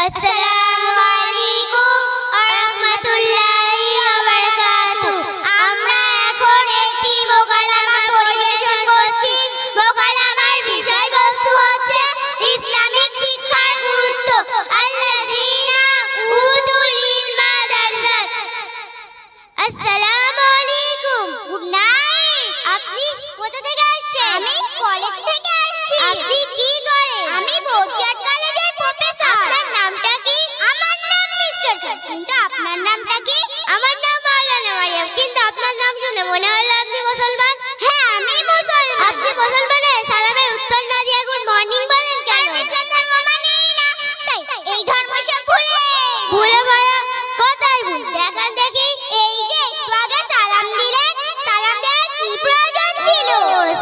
আসসালামু আলাইকুম ওয়া রাহমাতুল্লাহি ওয়া বারাকাতুহু। আমরা এখন একটি মোকালামা পরিবেশন করছি। মোকালামার বিষয়বস্তু হচ্ছে ইসলামিক শিক্ষার গুরুত্ব। আল্লাযীনা উতুল ইলমা দারজাত। আসসালামু আলাইকুম। Good night. আপনি কোথা থেকে আসছেন? আমি কলেজ থেকে আসছি। আপনি কি করেন? আমি বসিরহাট কলেজের প্রফেসর। আপনার নামটা কি? আমার নাম মিস্টার খান। কিন্তু আপনার নামটা কি? আমার নাম মাওলানা মারিয়াম। কিন্তু আপনার নাম শুনে মনে হলো আপনি মুসলমান। হ্যাঁ, আমি মুসলমান। আপনি মুসলমান হয়ে সালামের উত্তর না দিয়ে গুড মর্নিং বলেন কেন? আমি ইসলাম ধর্ম মানি না, তাই এই ধর্ম সব ভুলে ভরা কোথায় ভুল? দেখান দেখি। এই যে একটু আগে সালাম দিলেন, সালাম দেওয়ার কি প্রয়োজন ছিল?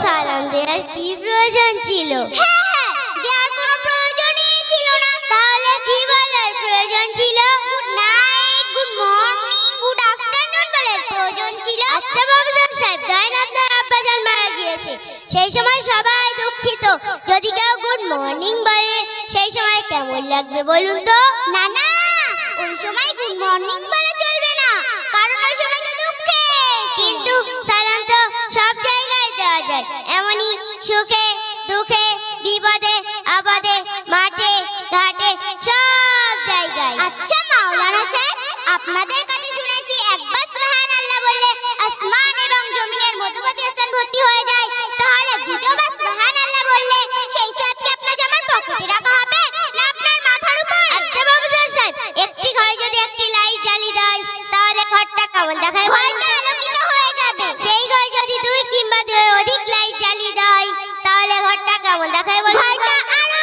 সালাম দেওয়ার কি প্রয়োজন ছিল? হ্যাঁ হ্যাঁ, দেওয়ার কোনো প্রয়োজনই ছিল না। তাহলে কি বলার প্রয়োজন ছিল? Good night, good morning, good afternoon বলার প্রয়োজন ছিল। আচ্ছা প্রফেসর সাহেব, ধরেন আপনার আব্বাজান মারা গিয়েছে, সেই সময় সবাই দুঃখিত। যদি কেউ গুড মর্নিং বলে সেই সময় কেমন লাগবে বলুন তো? না না, ওই সময় গুড মর্নিং বলা চলবে না, কারণ ওই সময় তো দুঃখে। কিন্তু সালাম তো সব জায়গায় দেওয়া যায়, এমনই সুখে দুঃখে বিপদে আপদে মাঠে ঘাটে সব জায়গায়। আচ্ছা মাওলানা সাহেব, আপনাদের কাছে শুনেছি একবার সুবহানাল্লাহ বললে আসমান এবং জমিনের মধ্যবর্তী স্থান ভর্তি হয়ে যায়। তাহলে দ্বিতীয়বার সুবহানাল্লাহ বললে সেই সব কি আপনার জামার পকেটে রাখা হবে না আপনার মাথার উপর? আচ্ছা প্রফেসর সাহেব, একটি ঘরে যদি একটি লাইট জ্বালিয়ে দেয় তাহলে ঘরটা কেমন দেখায়? ঘরটা আলোকিত হয়ে যাবে। সেই ঘরে যদি দুই কিংবা দুইয়ের অধিক লাইট জ্বালিয়ে দেয় তাহলে ঘরটা কেমন দেখায় বলুন? ঘরটা আরো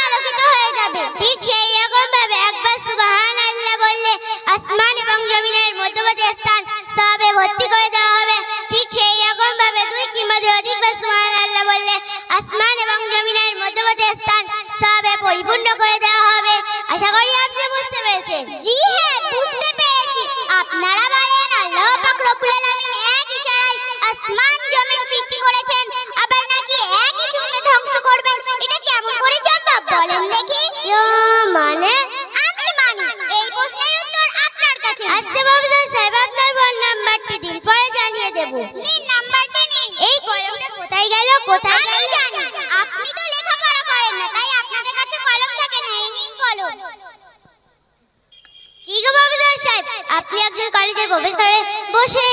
আলোকিত হয়ে যাবে। ঠিক সেই রকম ভাবে একবার সুবহানাল্লাহ বললে আসমান এবং জমিনের মধ্যবর্তী স্থান সবে ভর্তি করে দেওয়া হবে। ঠিক সেই রকম ভাবে দুই কিংবা দুই অধিকবার সুবহানাল্লাহ বললে আসমান এবং জমিনের মধ্যবর্তী স্থান সবে পরিপূর্ণ করে দেওয়া হবে। আশা করি আপনি বুঝতে পেরেছেন। জি হ্যাঁ, বুঝতে পেরেছি। আপনারা বলেন আল্লাহ পাক রব্বুল আলামিন এক ইশারায় আসমান জমিন সৃষ্টি করেছেন, আবার নাকি একই সঙ্গে ধ্বংস করবেন। এটা কেমন করে সম্ভব বলেন দেখি? মানে আমি মানি। এই প্রশ্নের উত্তর আপনার কাছে। আচ্ছা প্রফেসর সাহেব, আপনার ফোন নাম্বারটি দিন, পরে জানিয়ে দেব। নিন নাম্বারটা নিন। এই কলমটা কোথায় গেল? কোথায় আমি জানি, আপনি তো লেখাপড়া করেন না, তাই আপনাদের কাছে কলম থাকে না। এই নিন কলম। কি গো প্রফেসর সাহেব, আপনি একজন কলেজের প্রফেসরে বসে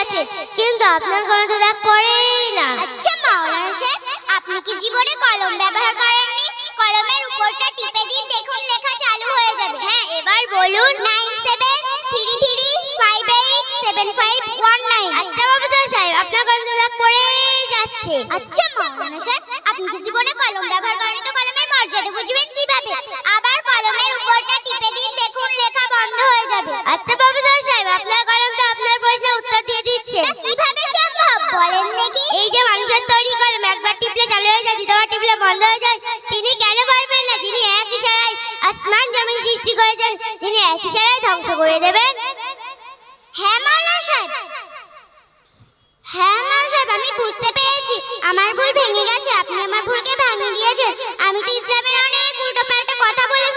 আছেন, কিন্তু আপনার কোনো তো দাগ পড়েই না। আচ্ছা মাওলানা সাহেব, আপনি কি জীবনে কলম ব্যবহার করেননি? কলমের উপরটা টিপে দিন, দেখুন লেখা চালু হয়ে যাবে। হ্যাঁ, এবার বলুন। 9733587519। আচ্ছা প্রফেসর সাহেব, আপনার কোনো তো দাগ পড়েই যাচ্ছে। আচ্ছা মাওলানা সাহেব, আপনি কি জীবনে কলম ব্যবহার করেননি, তো কলমের মর্যাদা বুঝবেন কিভাবে? আবার কলমের উপরটা টিপে দিন, দেখুন লেখা বন্ধ হয়ে যাবে। আচ্ছা প্রফেসর সাহেব, আপনার কলমটা আপনার প্রশ্নের উত্তর দিয়ে দিচ্ছে। কিভাবে সম্ভব বলেন দেখি? এই যে মানুষের তৈরি কলম, একবার টিপলে চালু হয়ে যায়, দ্বিতীয়বার টিপলে বন্ধ হয়ে যায়। তিনি কেন পারবেন না, যিনি এক ইশারায় আসমান জমিন সৃষ্টি করেছেন, তিনি এক ইশারায় ধ্বংস করে দেবেন? হ্যাঁ মাওলানা সাহেব, হ্যাঁ মাওলানা সাহেব, আমি বুঝতে পেরেছি। আমার ভুল ভেঙে গেছে, আপনি আমার ভুলকে ভাঙিয়ে দিয়েছেন। আমি তো ইসলামের অনেক উল্টোপাল্টা কথা বলে